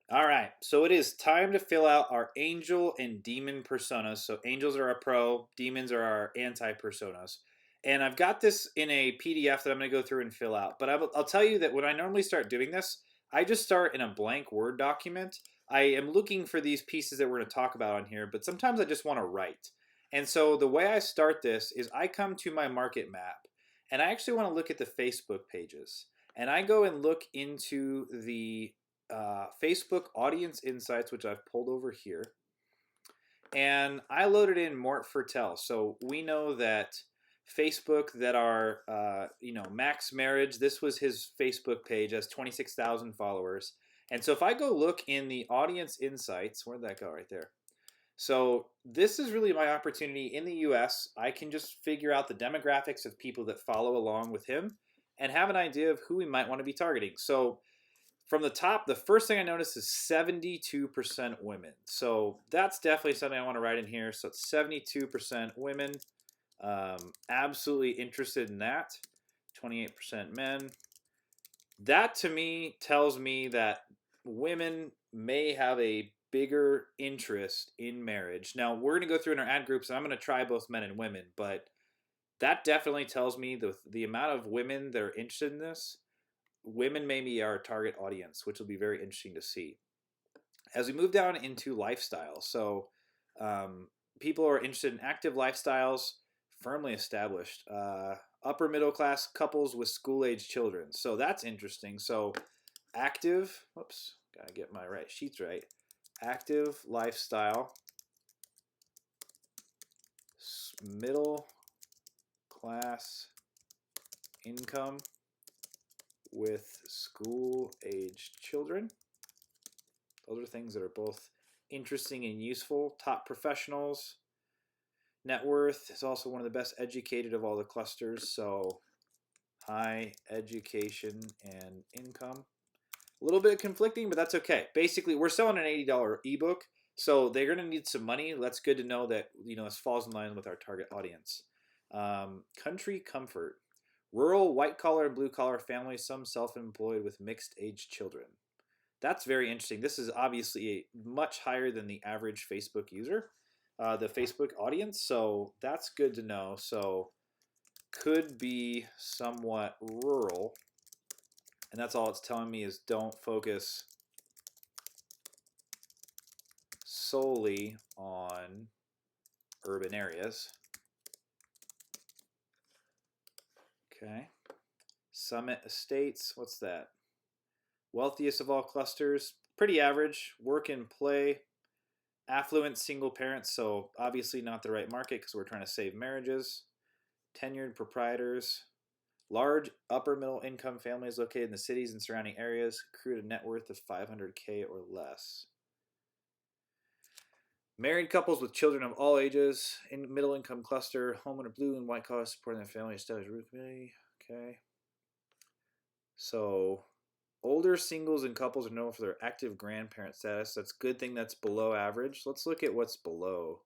All right, so it is time to fill out our angel and demon personas. So angels are our pro, demons are our anti personas. And I've got this in a PDF that I'm going to go through and fill out. But I'll tell you that when I normally start doing this, I just start in a blank Word document. I am looking for these pieces that we're going to talk about on here, but sometimes I just want to write. And so the way I start this is I come to my market map and I actually want to look at the Facebook pages. And I go and look into the Facebook Audience Insights, which I've pulled over here, and I loaded in Mort Fertel. So we know that Facebook, that our Max Marriage, this was his Facebook page, has 26,000 followers. And so if I go look in the Audience Insights, where'd that go? Right there. So this is really my opportunity in the US. I can just figure out the demographics of people that follow along with him and have an idea of who we might want to be targeting. So from the top, the first thing I noticed is 72% women. So that's definitely something I want to write in here. So it's 72% women. Absolutely interested in that. 28% men. That to me tells me that women may have a bigger interest in marriage. Now, we're going to go through in our ad groups, and I'm going to try both men and women, but that definitely tells me the amount of women that are interested in this. Women may be our target audience, which will be very interesting to see. As we move down into lifestyle, so people are interested in active lifestyles, firmly established, upper middle class couples with school age children. So that's interesting. So active, whoops, gotta get my right sheets right. Active lifestyle, middle class income with school aged children. Those are things that are both interesting and useful. Top professionals. Net worth is also one of the best educated of all the clusters. So high education and income. A little bit conflicting, but that's okay. Basically, we're selling an $80 ebook, so they're going to need some money. That's good to know that this falls in line with our target audience. Country comfort. Rural, white collar, and blue collar families, some self employed with mixed age children. That's very interesting. This is obviously much higher than the average Facebook user, the Facebook audience. So that's good to know. So could be somewhat rural. And that's all it's telling me is don't focus solely on urban areas. Okay. Summit Estates. What's that? Wealthiest of all clusters. Pretty average. Work and play. Affluent single parents, so obviously not the right market because we're trying to save marriages. Tenured proprietors. Large upper middle income families located in the cities and surrounding areas. Accrued a net worth of 500K or less. Married couples with children of all ages. In middle income cluster. Homeowner blue and white collar supporting their family established root community. Okay. So older singles and couples are known for their active grandparent status. That's a good thing that's below average. Let's look at what's below.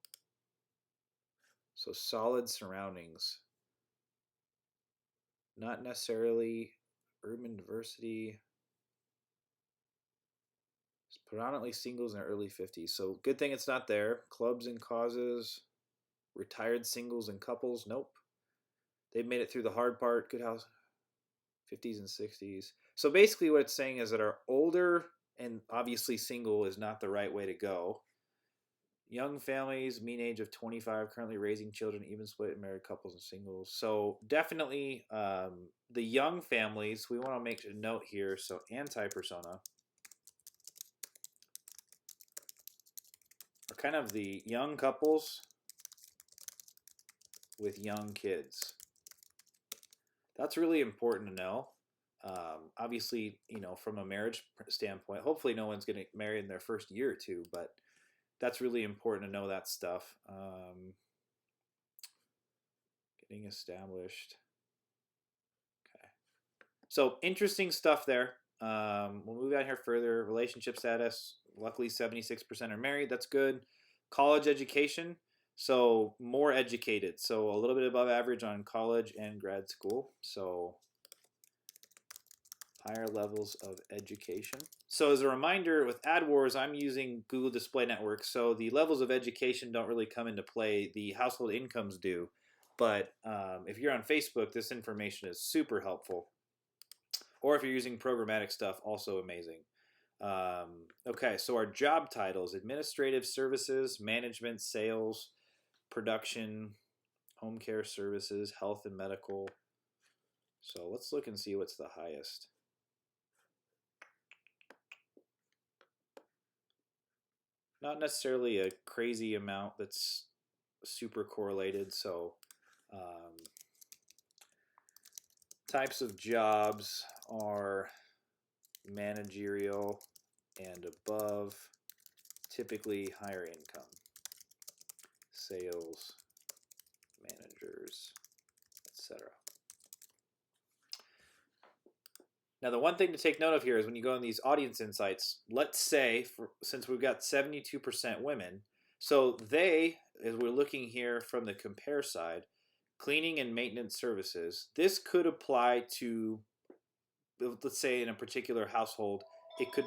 So solid surroundings. Not necessarily urban diversity. It's predominantly singles in their early 50s. So good thing it's not there. Clubs and causes. Retired singles and couples. Nope. They've made it through the hard part. Good house. 50s and 60s. So basically what it's saying is that our older and obviously single is not the right way to go. Young families, mean age of 25, currently raising children, even split, married couples and singles. So definitely the young families, we want to make a note here. So anti-persona are kind of the young couples with young kids. That's really important to know. Obviously, from a marriage standpoint, hopefully no one's going to marry in their first year or two, but that's really important to know that stuff. Getting established. Okay. So interesting stuff there. We'll move out here further. Relationship status. Luckily, 76% are married. That's good. College education. So more educated. So a little bit above average on college and grad school. So higher levels of education. So as a reminder, with AdWars, I'm using Google Display Network, so the levels of education don't really come into play. The household incomes do. But if you're on Facebook, this information is super helpful. Or if you're using programmatic stuff, also amazing. Okay, so our job titles: administrative services, management, sales, production, home care services, health and medical. So let's look and see what's the highest. Not necessarily a crazy amount that's super correlated. So types of jobs are managerial and above, typically higher income. Sales, managers, etc. Now, the one thing to take note of here is when you go in these audience insights, let's say, since we've got 72% women, so they, as we're looking here from the compare side, cleaning and maintenance services, this could apply to, let's say in a particular household, it could...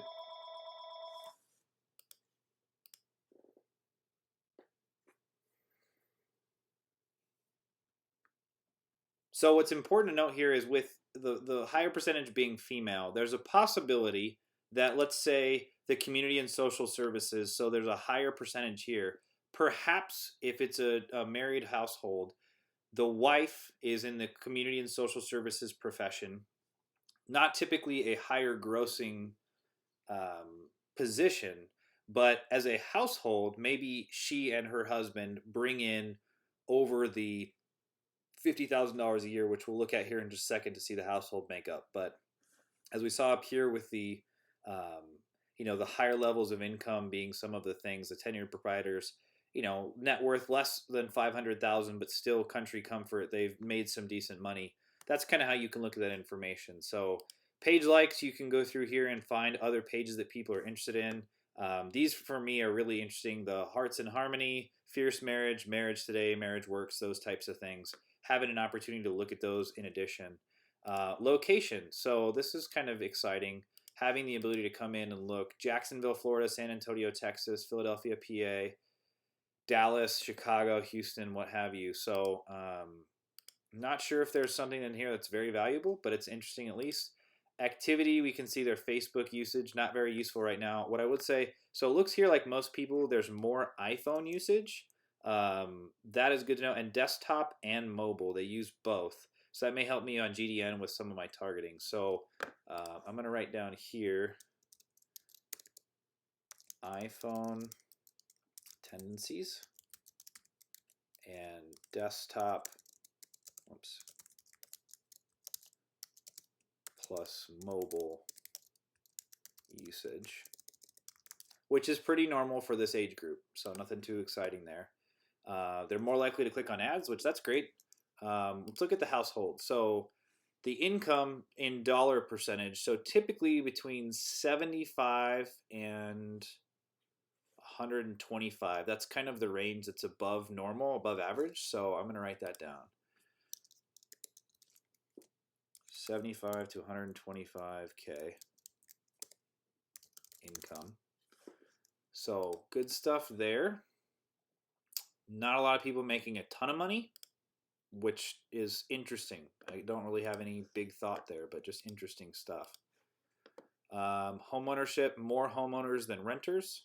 So what's important to note here is with the higher percentage being female, there's a possibility that, let's say, the community and social services, so there's a higher percentage here. Perhaps if it's a married household, the wife is in the community and social services profession, not typically a higher grossing position, but as a household, maybe she and her husband bring in over the $50,000 a year, which we'll look at here in just a second to see the household makeup. But as we saw up here with the, the higher levels of income being some of the things, the tenured proprietors, net worth less than 500,000, but still country comfort. They've made some decent money. That's kind of how you can look at that information. So page likes, you can go through here and find other pages that people are interested in. These for me are really interesting. The Hearts in Harmony, Fierce Marriage, Marriage Today, Marriage Works, those types of things. Having an opportunity to look at those in addition. Location. So this is kind of exciting. Having the ability to come in and look Jacksonville, Florida, San Antonio, Texas, Philadelphia, PA, Dallas, Chicago, Houston, what have you. So not sure if there's something in here that's very valuable, but it's interesting at least. Activity, we can see their Facebook usage, not very useful right now. What I would say, so it looks here like most people, there's more iPhone usage. That is good to know. And desktop and mobile, they use both. So that may help me on GDN with some of my targeting. So I'm going to write down here iPhone tendencies and desktop plus mobile usage, which is pretty normal for this age group. So nothing too exciting there. They're more likely to click on ads, which that's great. Let's look at the household. So the income in dollar percentage, so typically between 75 and 125. That's kind of the range that's above normal, above average. So I'm going to write that down. 75 to 125K income. So good stuff there. Not a lot of people making a ton of money, which is interesting. I don't really have any big thought there, but just interesting stuff. Home ownership, more homeowners than renters.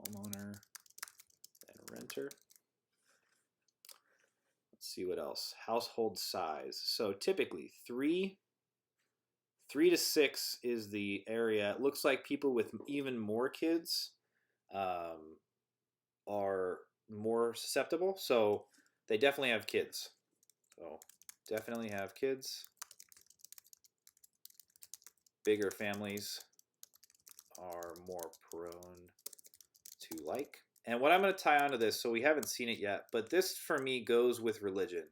Homeowner and renter. Let's see what else. Household size. So typically 3 to 6 is the area. It looks like people with even more kids are more susceptible. So they definitely have kids. So definitely have kids. Bigger families are more prone to like. And what I'm going to tie onto this, so we haven't seen it yet, but this for me goes with religion.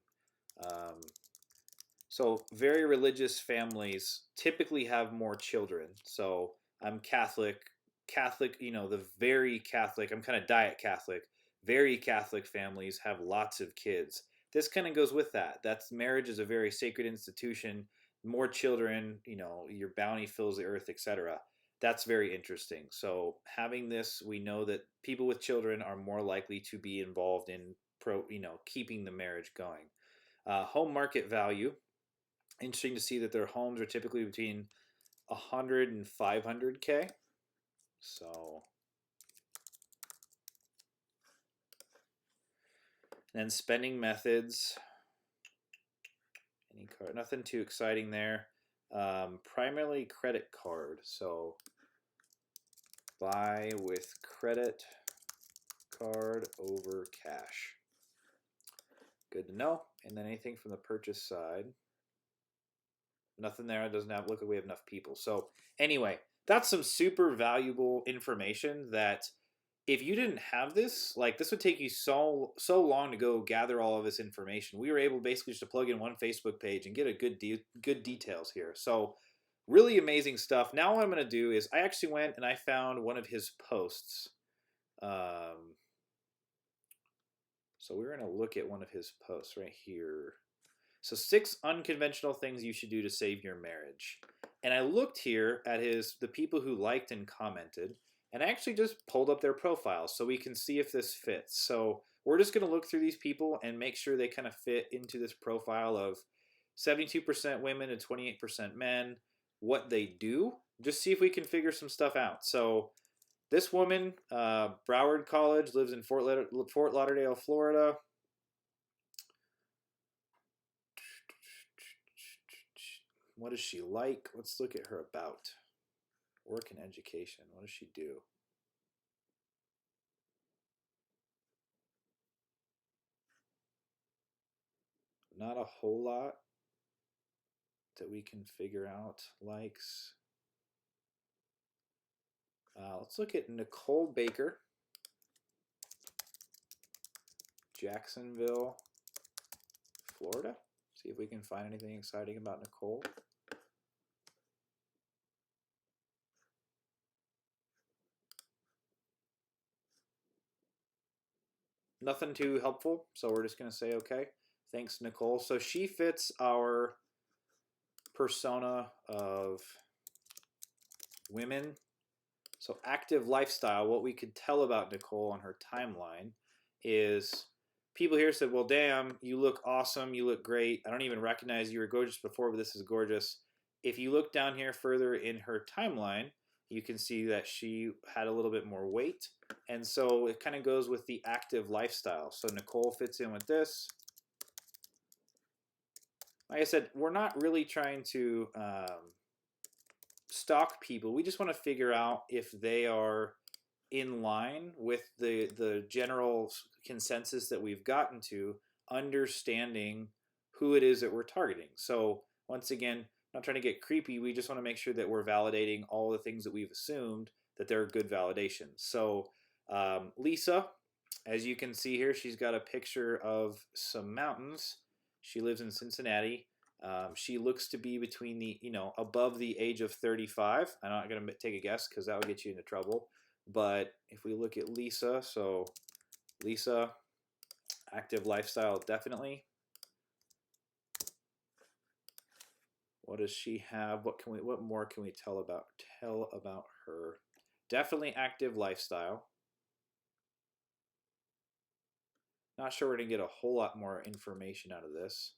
So very religious families typically have more children. So I'm Catholic, the very Catholic, I'm kind of diet Catholic. Very Catholic families have lots of kids. this kind of goes with that. That's marriage is a very sacred institution. More children, you know, your bounty fills the earth, etc. That's very interesting. So having this, we know that people with children are more likely to be involved in keeping the marriage going. Home market value. Interesting to see that their homes are typically between 100 and 500K. So, and then spending methods. Any card, nothing too exciting there. Primarily credit card. So, buy with credit card over cash. Good to know. And then anything from the purchase side. Nothing there. It doesn't look like we have enough people. So anyway, that's some super valuable information that if you didn't have this, like this would take you so long to go gather all of this information. We were able basically just to plug in one Facebook page and get a good details here. So really amazing stuff. Now what I'm going to do is I actually went and I found one of his posts. So we're going to look at one of his posts right here. So 6 unconventional things you should do to save your marriage. And I looked here at the people who liked and commented, and I actually just pulled up their profiles so we can see if this fits. So we're just going to look through these people and make sure they kind of fit into this profile of 72% women and 28% men, what they do, just see if we can figure some stuff out. So this woman, Broward College, lives in Fort Lauderdale, Florida. What does she like? Let's look at her about. Work and education. What does she do? Not a whole lot that we can figure out. Likes. Let's look at Nicole Baker. Jacksonville, Florida. See if we can find anything exciting about Nicole. Nothing too helpful, so we're just going to say okay. Thanks, Nicole. So she fits our persona of women. So active lifestyle, what we could tell about Nicole on her timeline is people here said, well, damn, you look awesome. You look great. I don't even recognize you were gorgeous before, but this is gorgeous. If you look down here further in her timeline, you can see that she had a little bit more weight. And so it kind of goes with the active lifestyle. So Nicole fits in with this. Like I said, we're not really trying to stalk people. We just want to figure out if they are in line with the general consensus that we've gotten to, understanding who it is that we're targeting. So once again, not trying to get creepy, we just want to make sure that we're validating all the things that we've assumed that they're good validations. So Lisa, as you can see here, she's got a picture of some mountains. She lives in Cincinnati. She looks to be between the, above the age of 35. I'm not going to take a guess because that would get you into trouble. But if we look at Lisa, so Lisa, active lifestyle, definitely. What does she have? What more can we tell about her? Definitely active lifestyle. Not sure we're going to get a whole lot more information out of this.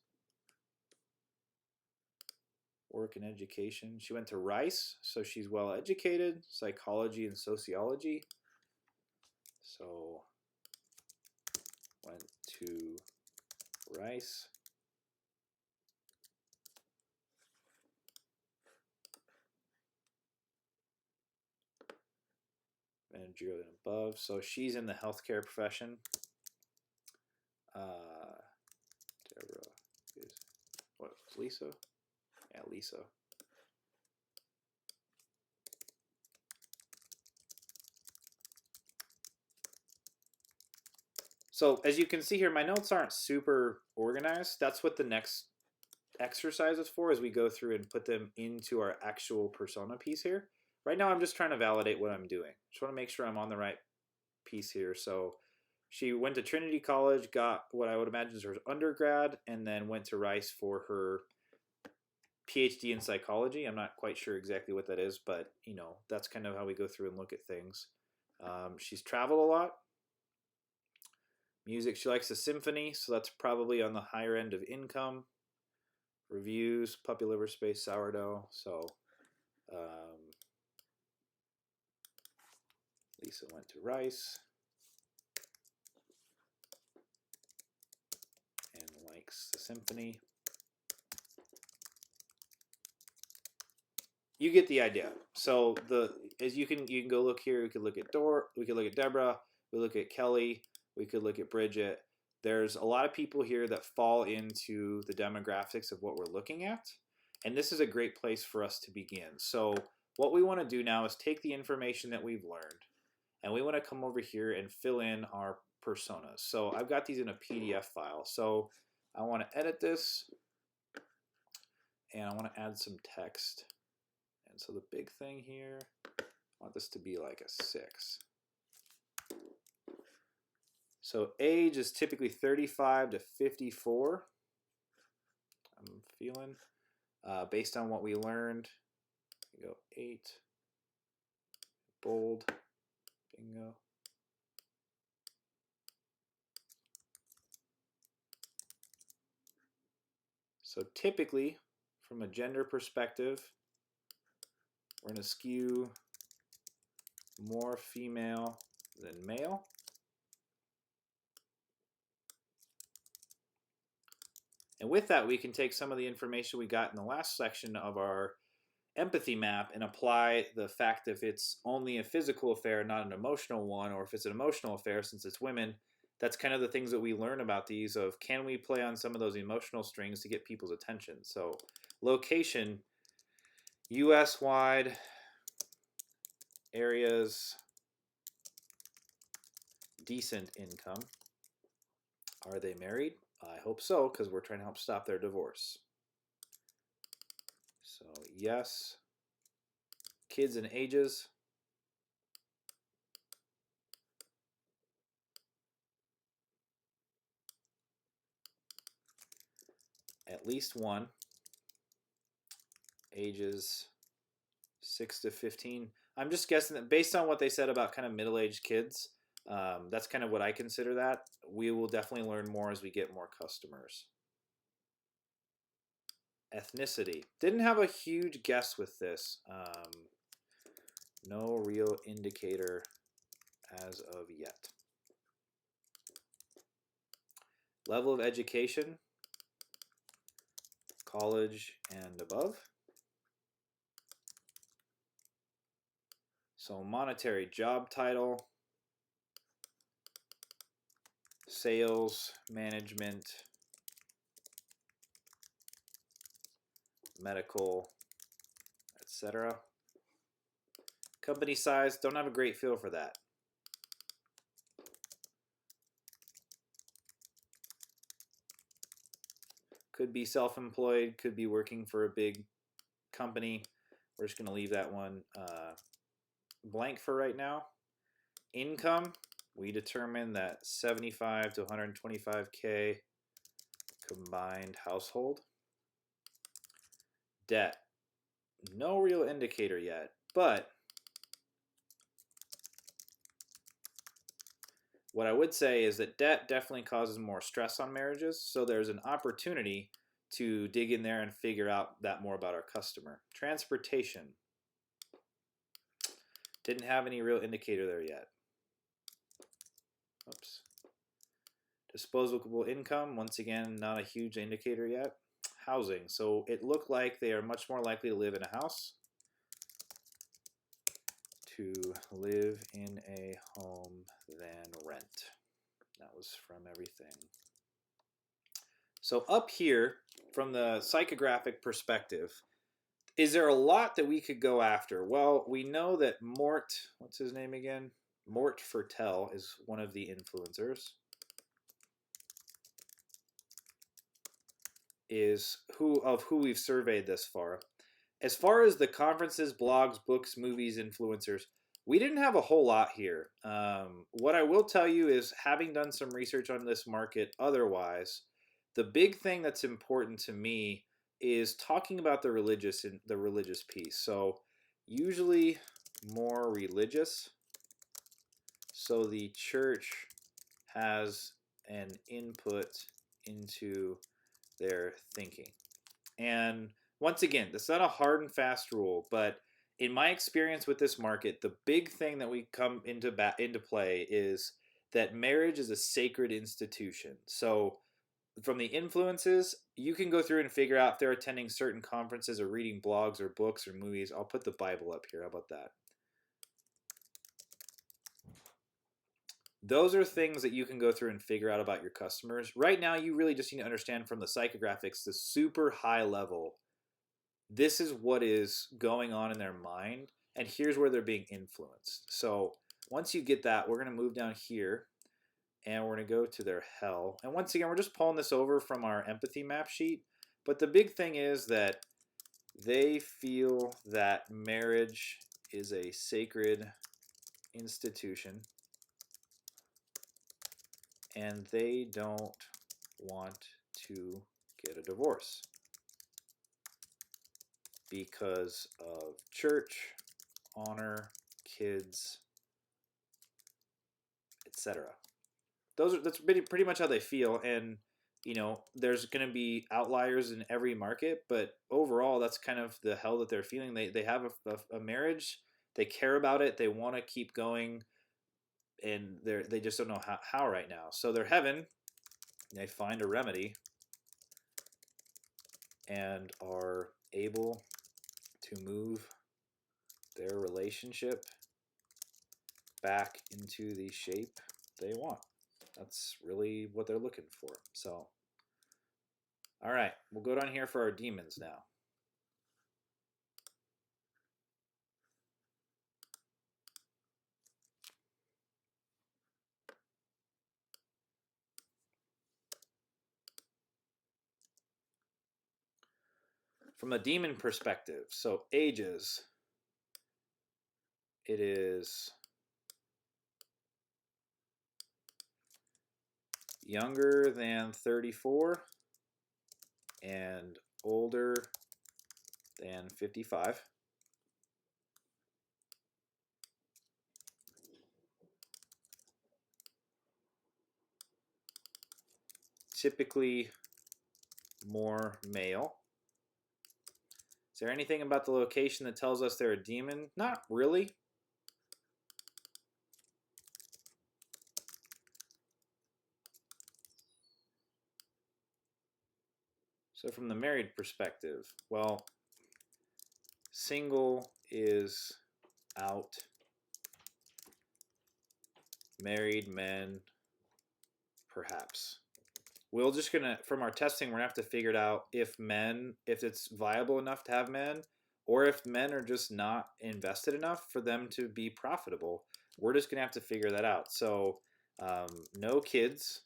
Work and education. She went to Rice, so she's well educated, psychology and sociology. So went to Rice. Managerial and above. So she's in the healthcare profession. Deborah is what? Lisa? Yeah, Lisa. So as you can see here, my notes aren't super organized. That's what the next exercise is for, as we go through and put them into our actual persona piece here. Right now, I'm just trying to validate what I'm doing. Just want to make sure I'm on the right piece here. So She went to Trinity College, got what I would imagine is her undergrad, and then went to Rice for her PhD in psychology. I'm not quite sure exactly what that is, but that's kind of how we go through and look at things. She's traveled a lot. Music, she likes a symphony, so that's probably on the higher end of income. Reviews, Puppy Liver Space, Sourdough. So Lisa went to Rice and likes the symphony. You get the idea. So as you can go look here. We could look at we could look at Deborah. We look at Kelly. We could look at Bridget. There's a lot of people here that fall into the demographics of what we're looking at, and this is a great place for us to begin. So what we want to do now is take the information that we've learned, and we want to come over here and fill in our personas. So I've got these in a PDF file. So I want to edit this, and I want to add some text. And so the big thing here, I want this to be like a 6. So age is typically 35 to 54. I'm feeling, based on what we learned. Go 8, bold, bingo. So typically, from a gender perspective, we're going to skew more female than male. And with that, we can take some of the information we got in the last section of our empathy map and apply the fact that if it's only a physical affair, not an emotional one, or if it's an emotional affair, since it's women, that's kind of the things that we learn about these of can we play on some of those emotional strings to get people's attention. So location, US wide, areas, decent income. Are they married? I hope so, because we're trying to help stop their divorce. So yes. Kids and ages. At least one. Ages 6 to 15. I'm just guessing that based on what they said about kind of middle-aged kids, that's kind of what I consider that. We will definitely learn more as we get more customers. Ethnicity. Didn't have a huge guess with this. No real indicator as of yet. Level of education. College and above. So monetary job title. Sales, management, medical, etc. Company size, don't have a great feel for that. Could be self-employed, could be working for a big company. We're just going to leave that one blank for right now. Income, we determined that 75 to 125K combined household. Debt, no real indicator yet, but what I would say is that debt definitely causes more stress on marriages, so there's an opportunity to dig in there and figure out that more about our customer. Transportation. Didn't have any real indicator there yet. Oops. Disposable income, once again, not a huge indicator yet. Housing. So it looked like they are much more likely to live in a house. To live in a home than rent. That was from everything. So up here, from the psychographic perspective, is there a lot that we could go after? Well, we know that Mort, what's his name again? Mort Fertel is one of the influencers. Is who we've surveyed this far. As far as the conferences, blogs, books, movies, influencers, we didn't have a whole lot here. What I will tell you is, having done some research on this market otherwise, the big thing that's important to me is talking about the religious piece. So usually more religious. So the church has an input into their thinking. And once again, that's not a hard and fast rule, but in my experience with this market, the big thing that we come into play is that marriage is a sacred institution. So from the influences, you can go through and figure out if they're attending certain conferences or reading blogs or books or movies. I'll put the Bible up here. How about that? Those are things that you can go through and figure out about your customers. Right now, you really just need to understand from the psychographics, the super high level, this is what is going on in their mind, and here's where they're being influenced. So once you get that, we're going to move down here, and we're going to go to their hell. And once again, we're just pulling this over from our empathy map sheet. But the big thing is that they feel that marriage is a sacred institution, and they don't want to get a divorce because of church, honor, kids, etc. That's pretty much how they feel. And you know, there's going to be outliers in every market, but overall, that's kind of the hell that they're feeling. They have a marriage, they care about it, they want to keep going, and they just don't know how right now. So their heaven, they find a remedy and are able to move their relationship back into the shape they want. That's really what they're looking for. So, all right, we'll go down here for our demons now. From a demon perspective, so ages, it is younger than 34 and older than 55. Typically more male. Is there anything about the location that tells us they're a demon? Not really. So from the married perspective, well, single is out. Married men, perhaps. We're just gonna, from our testing, we're gonna have to figure it out if it's viable enough to have men, or if men are just not invested enough for them to be profitable. We're just gonna have to figure that out. So, no kids.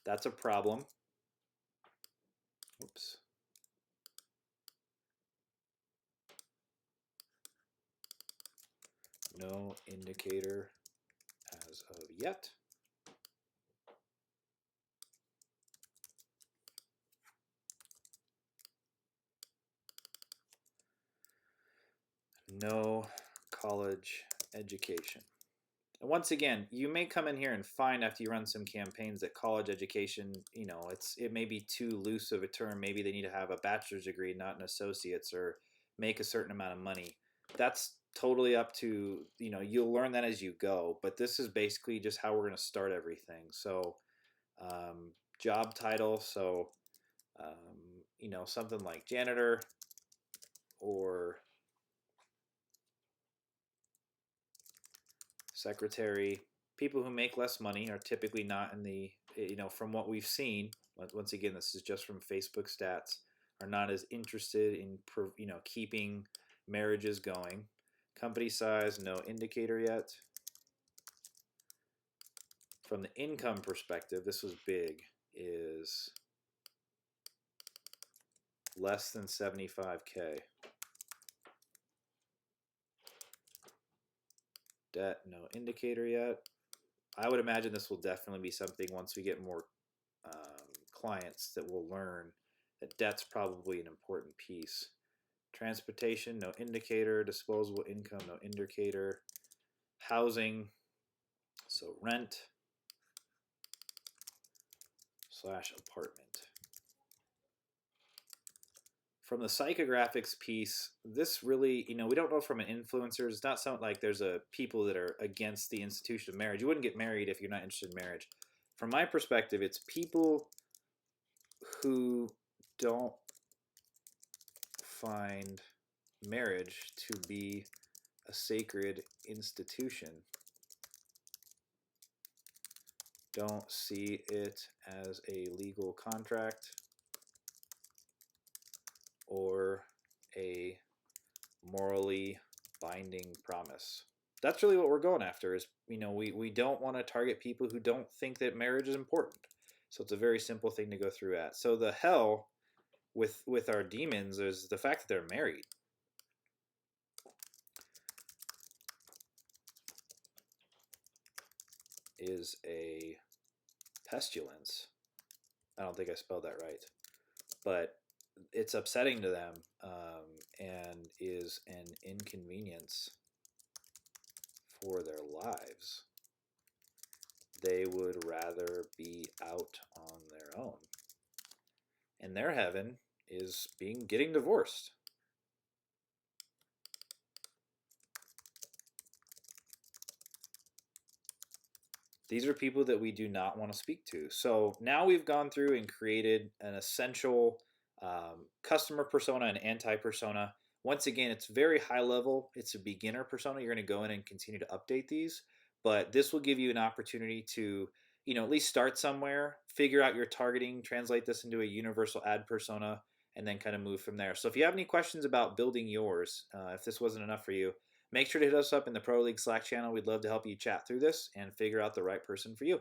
That's a problem. Oops. No indicator as of yet. No college education. And once again, you may come in here and find after you run some campaigns that college education, you know, it may be too loose of a term. Maybe they need to have a bachelor's degree, not an associate's, or make a certain amount of money. That's totally up to, you know, you'll learn that as you go. But this is basically just how we're going to start everything. So, job title. So, you know, something like janitor or secretary. People who make less money are typically not in the, you know, from what we've seen, once again, this is just from Facebook stats, are not as interested in, you know, keeping marriages going. Company size, no indicator yet. From the income perspective, this was big, is less than 75K. Debt, no indicator yet. I would imagine this will definitely be something once we get more clients that will learn that debt's probably an important piece. Transportation, no indicator. Disposable income, no indicator. Housing, so rent slash apartment. From the psychographics piece, this really, we don't know from an influencer. It's not something like there's a people that are against the institution of marriage. You wouldn't get married if you're not interested in marriage. From my perspective, it's people who don't find marriage to be a sacred institution, don't see it as a legal contract or a morally binding promise. That's really what we're going after is, we don't want to target people who don't think that marriage is important. So it's a very simple thing to go through at. So the hell with our demons is the fact that they're married. Is a pestilence. I don't think I spelled that right, but it's upsetting to them and is an inconvenience for their lives. They would rather be out on their own. And their heaven is getting divorced. These are people that we do not want to speak to. So now we've gone through and created an essential customer persona and anti-persona. Once again, it's very high level. It's a beginner persona. You're going to go in and continue to update these. But this will give you an opportunity to, at least start somewhere, figure out your targeting, translate this into a universal ad persona, and then kind of move from there. So if you have any questions about building yours, if this wasn't enough for you, make sure to hit us up in the Pro League Slack channel. We'd love to help you chat through this and figure out the right person for you.